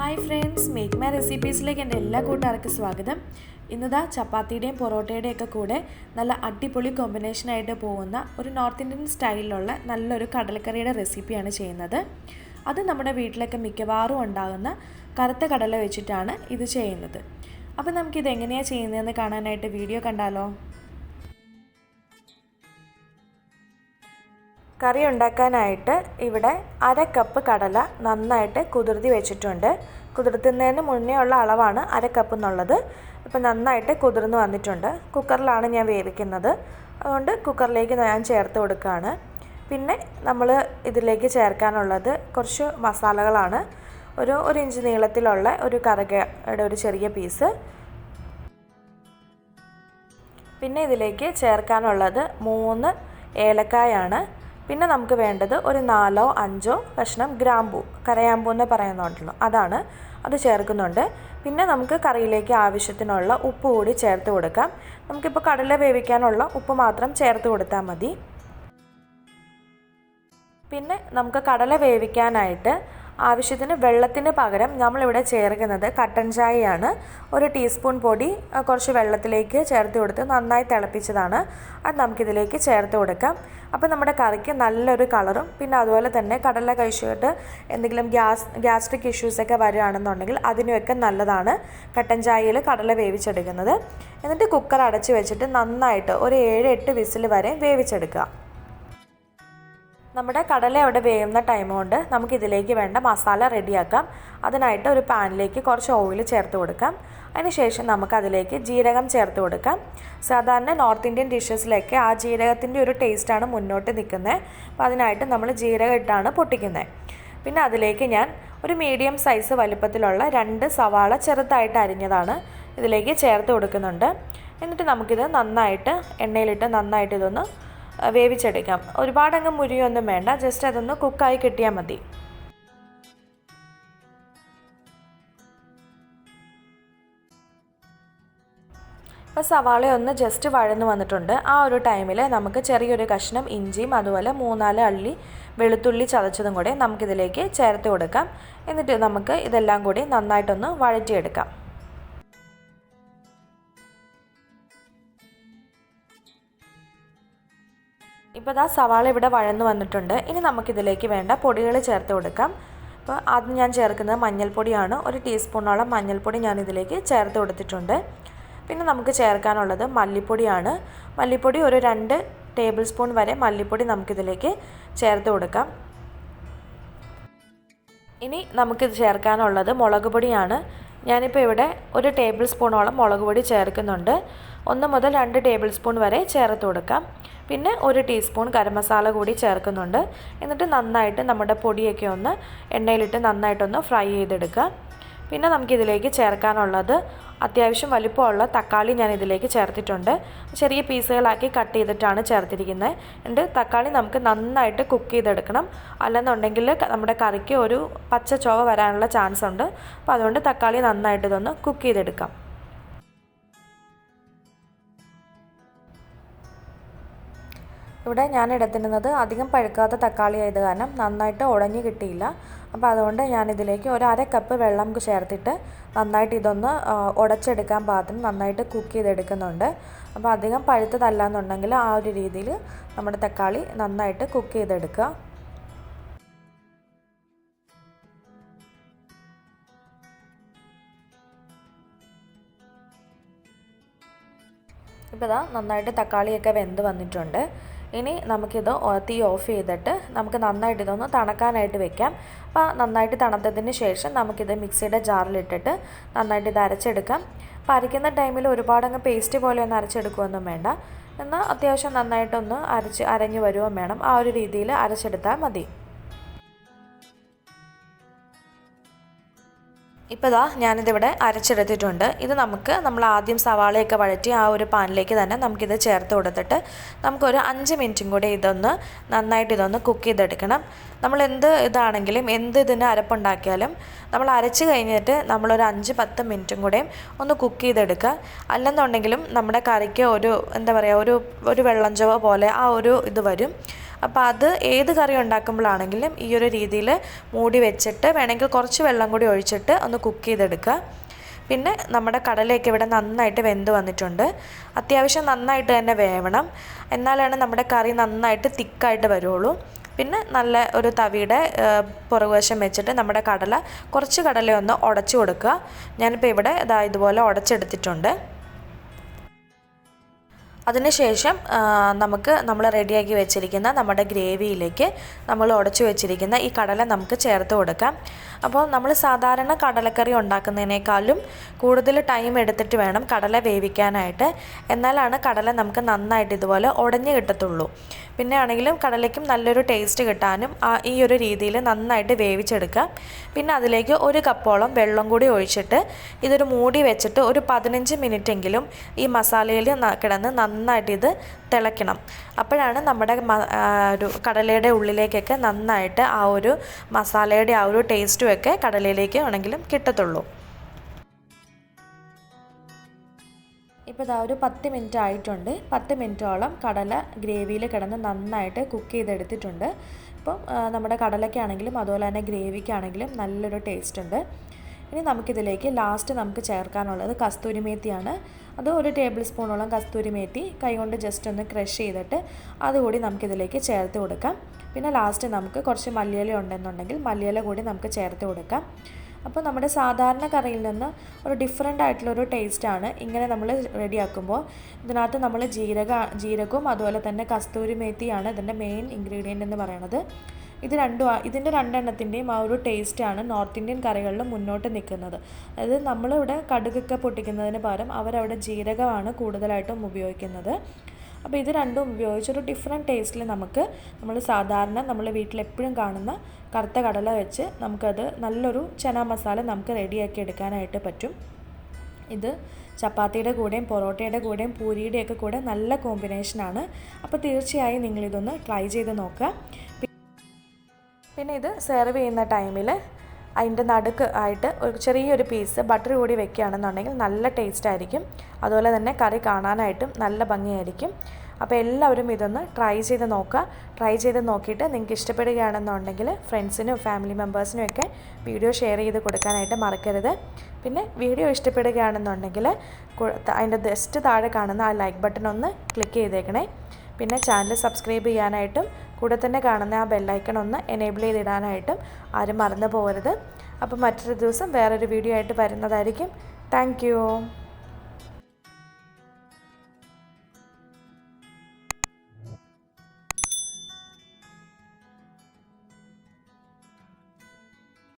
Hi friends, make my റെസിപ്പീസിലേക്ക് എൻ്റെ എല്ലാ കൂട്ടുകാർക്കും സ്വാഗതം. ഇന്നതാ ചപ്പാത്തിയുടെയും പൊറോട്ടയുടെയും ഒക്കെ കൂടെ നല്ല അടിപൊളി കോമ്പിനേഷനായിട്ട് പോകുന്ന ഒരു നോർത്ത് ഇന്ത്യൻ സ്റ്റൈലിലുള്ള നല്ലൊരു കടലക്കറിയുടെ റെസിപ്പിയാണ് ചെയ്യുന്നത്. അത് നമ്മുടെ വീട്ടിലൊക്കെ മിക്കവാറും ഉണ്ടാകുന്ന കറുത്ത കടല വെച്ചിട്ടാണ് ഇത് ചെയ്യുന്നത്. അപ്പോൾ നമുക്കിത് എങ്ങനെയാണ് ചെയ്യുന്നതെന്ന് കാണാനായിട്ട് വീഡിയോ കണ്ടാലോ. കറി ഉണ്ടാക്കാനായിട്ട് ഇവിടെ 1/2 കപ്പ് കടല നന്നായിട്ട് കുതിർത്തി വെച്ചിട്ടുണ്ട്. കുതിർത്തുന്നതിന് മുന്നേ ഉള്ള അളവാണ് 1/2 കപ്പ് എന്നുള്ളത്. ഇപ്പോൾ നന്നായിട്ട് കുതിർന്ന് വന്നിട്ടുണ്ട്. കുക്കറിലാണ് ഞാൻ വേവിക്കുന്നത്, അതുകൊണ്ട് കുക്കറിലേക്ക് ഞാൻ ചേർത്ത് കൊടുക്കുകയാണ്. പിന്നെ നമ്മൾ ഇതിലേക്ക് ചേർക്കാനുള്ളത് കുറച്ച് മസാലകളാണ്. ഒരു ഇഞ്ച് നീളത്തിലുള്ള ഒരു കറുകയുടെ ഒരു ചെറിയ പീസ്. പിന്നെ ഇതിലേക്ക് ചേർക്കാനുള്ളത് 3 ഏലക്കായാണ്. പിന്നെ നമുക്ക് വേണ്ടത് ഒരു 4-5 കഷ്ണം ഗ്രാമ്പൂ, കരയാമ്പൂ എന്ന് പറയുന്നുണ്ടല്ലോ, അത് ചേർക്കുന്നുണ്ട്. പിന്നെ നമുക്ക് കറിയിലേക്ക് ആവശ്യത്തിനുള്ള ഉപ്പ് കൂടി ചേർത്ത് കൊടുക്കാം. നമുക്കിപ്പോൾ കടല വേവിക്കാനുള്ള ഉപ്പ് മാത്രം ചേർത്ത് കൊടുത്താൽ മതി. പിന്നെ നമുക്ക് കടല വേവിക്കാനായിട്ട് ആവശ്യത്തിന് വെള്ളത്തിന് പകരം നമ്മളിവിടെ ചേർക്കുന്നത് കട്ടൻ ചായയാണ്. 1 ടീസ്പൂൺ പൊടി കുറച്ച് വെള്ളത്തിലേക്ക് ചേർത്ത് കൊടുത്ത് നന്നായി തിളപ്പിച്ചതാണ്. അത് നമുക്കിതിലേക്ക് ചേർത്ത് കൊടുക്കാം. അപ്പോൾ നമ്മുടെ കറിക്ക് നല്ലൊരു കളറും, പിന്നെ അതുപോലെ തന്നെ കടല കഴിച്ചിട്ട് എന്തെങ്കിലും ഗ്യാസ്ട്രിക് ഇഷ്യൂസൊക്കെ വരികയാണെന്നുണ്ടെങ്കിൽ അതിനുമൊക്കെ നല്ലതാണ് കട്ടൻ ചായയിൽ കടല വേവിച്ചെടുക്കുന്നത്. എന്നിട്ട് കുക്കർ അടച്ച് വെച്ചിട്ട് നന്നായിട്ട് ഒരു 7-8 വിസിൽ വരെ വേവിച്ചെടുക്കുക. നമ്മുടെ കടല അവിടെ വേവുന്ന ടൈം കൊണ്ട് നമുക്കിതിലേക്ക് വേണ്ട മസാല റെഡിയാക്കാം. അതിനായിട്ട് ഒരു പാനിലേക്ക് കുറച്ച് ഓയിൽ ചേർത്ത് കൊടുക്കാം. അതിനുശേഷം നമുക്കതിലേക്ക് ജീരകം ചേർത്ത് കൊടുക്കാം. സാധാരണ നോർത്ത് ഇന്ത്യൻ ഡിഷസിലൊക്കെ ആ ജീരകത്തിൻ്റെ ഒരു ടേസ്റ്റാണ് മുന്നോട്ട് നിൽക്കുന്നത്. അപ്പോൾ അതിനായിട്ട് നമ്മൾ ജീരകം ഇട്ടാണ് പൊട്ടിക്കുന്നത്. പിന്നെ അതിലേക്ക് ഞാൻ ഒരു മീഡിയം സൈസ് വലിപ്പത്തിലുള്ള 2 സവാള ചെറുതായിട്ട് അരിഞ്ഞതാണ് ഇതിലേക്ക് ചേർത്ത് കൊടുക്കുന്നുണ്ട്. എന്നിട്ട് നമുക്കിത് നന്നായിട്ട് എണ്ണയിലിട്ട് നന്നായിട്ട് ഇതൊന്ന് വേവിച്ചെടുക്കാം. ഒരുപാടങ്ങ് മുരിയൊന്നും വേണ്ട, ജസ്റ്റ് അതൊന്ന് കുക്കായി കിട്ടിയാൽ മതി. ഇപ്പോൾ സവാള ഒന്ന് ജസ്റ്റ് വഴന്ന് വന്നിട്ടുണ്ട്. ആ ഒരു ടൈമിൽ നമുക്ക് ചെറിയൊരു കഷ്ണം ഇഞ്ചിയും അതുപോലെ 3-4 അള്ളി വെളുത്തുള്ളി ചതച്ചതും കൂടെ നമുക്കിതിലേക്ക് ചേർത്ത് കൊടുക്കാം. എന്നിട്ട് നമുക്ക് ഇതെല്ലാം കൂടി നന്നായിട്ടൊന്ന് വഴറ്റിയെടുക്കാം. ഇപ്പോൾ സവാള ഇവിടെ വഴന്ന് വന്നിട്ടുണ്ട്. ഇനി നമുക്കിതിലേക്ക് വേണ്ട പൊടികൾ ചേർത്ത് കൊടുക്കാം. അപ്പോൾ ആദ്യം ഞാൻ ചേർക്കുന്നത് മഞ്ഞൾപ്പൊടിയാണ്. 1 ടീസ്പൂണോളം മഞ്ഞൾപ്പൊടി ഞാനിതിലേക്ക് ചേർത്ത് കൊടുത്തിട്ടുണ്ട്. പിന്നെ നമുക്ക് ചേർക്കാനുള്ളത് മല്ലിപ്പൊടിയാണ്. മല്ലിപ്പൊടി ഒരു 2 ടേബിൾ സ്പൂൺ വരെ മല്ലിപ്പൊടി നമുക്കിതിലേക്ക് ചേർത്ത് കൊടുക്കാം. ഇനി നമുക്കിത് ചേർക്കാനുള്ളത് മുളക് പൊടിയാണ്. ഞാനിപ്പോൾ ഇവിടെ 1 ടേബിൾ സ്പൂണോളം മുളക് പൊടി ചേർക്കുന്നുണ്ട്. 1 മുതൽ 2 ടേബിൾ സ്പൂൺ വരെ ചേർത്ത് കൊടുക്കാം. പിന്നെ 1 ടീസ്പൂൺ ഗരം മസാല കൂടി ചേർക്കുന്നുണ്ട്. എന്നിട്ട് നന്നായിട്ട് നമ്മുടെ പൊടിയൊക്കെ ഒന്ന് എണ്ണയിലിട്ട് നന്നായിട്ടൊന്ന് ഫ്രൈ ചെയ്തെടുക്കുക. പിന്നെ നമുക്കിതിലേക്ക് ചേർക്കാനുള്ളത് അത്യാവശ്യം വലിപ്പമുള്ള തക്കാളി ഞാൻ ഇതിലേക്ക് ചേർത്തിട്ടുണ്ട്. ചെറിയ പീസുകളാക്കി കട്ട് ചെയ്തിട്ടാണ് ചേർത്തിരിക്കുന്നത്. എന്നിട്ട് തക്കാളി നമുക്ക് നന്നായിട്ട് കുക്ക് ചെയ്തെടുക്കണം. അല്ലെന്നുണ്ടെങ്കിൽ നമ്മുടെ കറിക്ക് ഒരു പച്ച ചുവ വരാനുള്ള ചാൻസ് ഉണ്ട്. അപ്പോൾ അതുകൊണ്ട് തക്കാളി നന്നായിട്ട് ഇതൊന്ന് കുക്ക് ചെയ്തെടുക്കാം. ഇവിടെ ഞാൻ എടുത്തിരുന്നത് അധികം പഴുക്കാത്ത തക്കാളി ആയത് കാരണം നന്നായിട്ട് ഉടഞ്ഞ് കിട്ടിയില്ല. അപ്പോൾ അതുകൊണ്ട് ഞാനിതിലേക്ക് ഒരു 1/2 കപ്പ് വെള്ളം ചേർത്തിട്ട് നന്നായിട്ട് ഇതൊന്ന് ഉടച്ചെടുക്കാൻ പാകത്തിന് നന്നായിട്ട് കുക്ക് ചെയ്തെടുക്കുന്നുണ്ട്. അപ്പോൾ അധികം പഴുത്തതല്ല എന്നുണ്ടെങ്കിൽ ആ ഒരു രീതിയിൽ നമ്മുടെ തക്കാളി നന്നായിട്ട് കുക്ക് ചെയ്തെടുക്കുക. ഇപ്പോൾ നന്നായിട്ട് തക്കാളിയൊക്കെ വെന്ത് വന്നിട്ടുണ്ട്. ഇനി നമുക്കിത് തീ ഓഫ് ചെയ്തിട്ട് നമുക്ക് നന്നായിട്ട് ഇതൊന്ന് തണുക്കാനായിട്ട് വെക്കാം. അപ്പോൾ നന്നായിട്ട് തണുത്തതിന് ശേഷം നമുക്കിത് മിക്സിയുടെ ജാറിലിട്ടിട്ട് നന്നായിട്ട് ഇത് അരച്ചെടുക്കാം. അപ്പോൾ അരയ്ക്കുന്ന ടൈമിൽ ഒരുപാടങ്ങ് പേസ്റ്റ് പോലെ ഒന്നും അരച്ചെടുക്കുകയൊന്നും വേണ്ട. എന്നാൽ അത്യാവശ്യം നന്നായിട്ടൊന്ന് അരഞ്ഞു വരുകയും വേണം. ആ ഒരു രീതിയിൽ അരച്ചെടുത്താൽ മതി. ഇപ്പോൾ ഞാനിതിവിടെ അരച്ചെടുത്തിട്ടുണ്ട്. ഇത് നമ്മൾ ആദ്യം സവാളയൊക്കെ വഴറ്റി ആ ഒരു പാനിലേക്ക് തന്നെ നമുക്കിത് ചേർത്ത് കൊടുത്തിട്ട് നമുക്കൊരു 5 മിനിറ്റും കൂടി ഇതൊന്ന് നന്നായിട്ട് കുക്ക് ചെയ്തെടുക്കണം. നമ്മൾ ഇതാണെങ്കിലും ഇതിന് അരപ്പുണ്ടാക്കിയാലും നമ്മൾ അരച്ച് കഴിഞ്ഞിട്ട് നമ്മളൊരു 5-10 മിനിറ്റും കൂടെ ഒന്ന് കുക്ക് ചെയ്തെടുക്കുക. അല്ലെന്നുണ്ടെങ്കിലും നമ്മുടെ കറിക്ക് ഒരു വെള്ളം ചുവ പോലെ ആ ഒരു ഇത് വരും. അപ്പോൾ അത് ഏത് കറി ഉണ്ടാക്കുമ്പോഴാണെങ്കിലും ഈ ഒരു രീതിയിൽ മൂടി വെച്ചിട്ട് വേണമെങ്കിൽ കുറച്ച് വെള്ളം കൂടി ഒഴിച്ചിട്ട് ഒന്ന് കുക്ക് ചെയ്തെടുക്കുക. പിന്നെ നമ്മുടെ കടലയൊക്കെ ഇവിടെ നന്നായിട്ട് വെന്ത് വന്നിട്ടുണ്ട്. അത്യാവശ്യം നന്നായിട്ട് തന്നെ വേവണം, എന്നാലാണ് നമ്മുടെ കറി നന്നായിട്ട് തിക്കായിട്ട് വരുള്ളൂ. പിന്നെ നല്ല ഒരു തവിയുടെ പുറകുവശം വെച്ചിട്ട് നമ്മുടെ കുറച്ച് കടലയൊന്ന് ഉടച്ചു കൊടുക്കുക. ഞാനിപ്പോൾ ഇവിടെ ഇതുപോലെ ഉടച്ചെടുത്തിട്ടുണ്ട്. അതിനുശേഷം നമ്മൾ റെഡിയാക്കി വെച്ചിരിക്കുന്ന നമ്മുടെ ഗ്രേവിയിലേക്ക് നമ്മൾ ഉടച്ചു വെച്ചിരിക്കുന്ന ഈ കടല നമുക്ക് ചേർത്ത് കൊടുക്കാം. അപ്പോൾ നമ്മൾ സാധാരണ കടലക്കറി ഉണ്ടാക്കുന്നതിനേക്കാളും കൂടുതൽ ടൈം എടുത്തിട്ട് വേണം കടല വേവിക്കാനായിട്ട്. എന്നാലാണ് കടല നമുക്ക് നന്നായിട്ട് ഇതുപോലെ ഉടഞ്ഞു കിട്ടത്തുള്ളൂ. പിന്നെ ആണെങ്കിലും കടലയ്ക്കും നല്ലൊരു ടേസ്റ്റ് കിട്ടാനും ഈ ഒരു രീതിയിൽ നന്നായിട്ട് വേവിച്ചെടുക്കുക. പിന്നെ അതിലേക്ക് 1 കപ്പോളം വെള്ളം കൂടി ഒഴിച്ചിട്ട് ഇതൊരു മൂടി വെച്ചിട്ട് ഒരു 15 മിനിറ്റെങ്കിലും ഈ മസാലയിൽ കിടന്ന് നന്നായിട്ട് ഇത് തിളയ്ക്കണം. അപ്പോഴാണ് നമ്മുടെ ഒരു കടലയുടെ ഉള്ളിലേക്കൊക്കെ നന്നായിട്ട് ആ ഒരു മസാലയുടെ ആ ഒരു ടേസ്റ്റും ഒക്കെ കടലയിലേക്ക് ആണെങ്കിലും കിട്ടത്തുള്ളൂ. ഇപ്പോൾ ഇതാ ഒരു 10 മിനിറ്റ് ആയിട്ടുണ്ട്. 10 മിനിറ്റോളം കടല ഗ്രേവിയിൽ കിടന്ന് നന്നായിട്ട് കുക്ക് ചെയ്തെടുത്തിട്ടുണ്ട്. ഇപ്പം നമ്മുടെ കടലയ്ക്കാണെങ്കിലും അതുപോലെ തന്നെ ഗ്രേവിക്കാണെങ്കിലും നല്ലൊരു ടേസ്റ്റ് ഉണ്ട്. ഇനി നമുക്കിതിലേക്ക് ലാസ്റ്റ് നമുക്ക് ചേർക്കാനുള്ളത് കസ്തൂരി മേത്തിയാണ്. അത് 1 ടേബിൾ സ്പൂണോളം കസ്തൂരി മേത്തി കൈകൊണ്ട് ജസ്റ്റ് ഒന്ന് ക്രഷ് ചെയ്തിട്ട് അതുകൂടി നമുക്കിതിലേക്ക് ചേർത്ത് കൊടുക്കാം. പിന്നെ ലാസ്റ്റ് നമുക്ക് കുറച്ച് മല്ലിയില ഉണ്ടെന്നുണ്ടെങ്കിൽ മല്ലിയില കൂടി നമുക്ക് ചേർത്ത് കൊടുക്കാം. അപ്പോൾ നമ്മുടെ സാധാരണ കറിയിൽ നിന്ന് ഒരു ഡിഫറെൻ്റ് ആയിട്ടുള്ളൊരു ടേസ്റ്റാണ് ഇങ്ങനെ നമ്മൾ റെഡിയാക്കുമ്പോൾ. ഇതിനകത്ത് നമ്മൾ ജീരകവും അതുപോലെ തന്നെ കസ്തൂരി മേത്തിയാണ് ഇതിൻ്റെ മെയിൻ ഇൻഗ്രീഡിയൻ്റ് എന്ന് പറയുന്നത്. ഇതിൻ്റെ രണ്ടെണ്ണത്തിൻ്റെയും ആ ഒരു ടേസ്റ്റാണ് നോർത്ത് ഇന്ത്യൻ കറികളിൽ മുന്നോട്ട് നിൽക്കുന്നത്. അതായത് നമ്മളിവിടെ കടുകൊക്കെ പൊട്ടിക്കുന്നതിന് പകരം അവരവിടെ ജീരകമാണ് കൂടുതലായിട്ടും ഉപയോഗിക്കുന്നത്. അപ്പോൾ ഇത് രണ്ടും ഉപയോഗിച്ചൊരു ഡിഫറെൻറ്റ് ടേസ്റ്റിൽ നമ്മൾ സാധാരണ നമ്മൾ വീട്ടിലെപ്പോഴും കാണുന്ന കറുത്ത കടല വെച്ച് നമുക്കത് നല്ലൊരു ചന മസാല നമുക്ക് റെഡിയാക്കി എടുക്കാനായിട്ട് പറ്റും. ഇത് ചപ്പാത്തിയുടെ കൂടെയും പൊറോട്ടയുടെ കൂടെയും പൂരിയുടെയൊക്കെ കൂടെ നല്ല കോമ്പിനേഷനാണ്. അപ്പോൾ തീർച്ചയായും നിങ്ങളിതൊന്ന് ട്രൈ ചെയ്ത് നോക്കുക. പിന്നെ ഇത് സെർവ് ചെയ്യുന്ന ടൈമിൽ അതിൻ്റെ നടുക്ക് ആയിട്ട് ഒരു ചെറിയൊരു പീസ് ബട്ടർ കൂടി വെക്കുകയാണെന്നുണ്ടെങ്കിൽ നല്ല ടേസ്റ്റ് ആയിരിക്കും. അതുപോലെ തന്നെ കറി കാണാനായിട്ടും നല്ല ഭംഗിയായിരിക്കും. അപ്പോൾ എല്ലാവരും ഇതൊന്ന് ട്രൈ ചെയ്ത് നോക്കുക. ട്രൈ ചെയ്ത് നോക്കിയിട്ട് നിങ്ങൾക്ക് ഇഷ്ടപ്പെടുകയാണെന്നുണ്ടെങ്കിൽ ഫ്രണ്ട്സിനും ഫാമിലി മെമ്പേഴ്സിനും ഒക്കെ വീഡിയോ ഷെയർ ചെയ്ത് കൊടുക്കാനായിട്ട് മറക്കരുത്. പിന്നെ വീഡിയോ ഇഷ്ടപ്പെടുകയാണെന്നുണ്ടെങ്കിൽ അതിൻ്റെ ജസ്റ്റ് താഴെ കാണുന്ന ആ ലൈക്ക് ബട്ടൺ ഒന്ന് ക്ലിക്ക് ചെയ്തേക്കണേ. പിന്നെ ചാനൽ സബ്സ്ക്രൈബ് ചെയ്യാനായിട്ടും കൂടെ തന്നെ കാണുന്ന ആ ബെല്ലൈക്കൺ ഒന്ന് എനേബിൾ ചെയ്തിടാനായിട്ടും ആരും മറന്നു പോകരുത്. അപ്പോൾ മറ്റൊരു ദിവസം വേറൊരു വീഡിയോ ആയിട്ട് വരുന്നതായിരിക്കും. Thank you.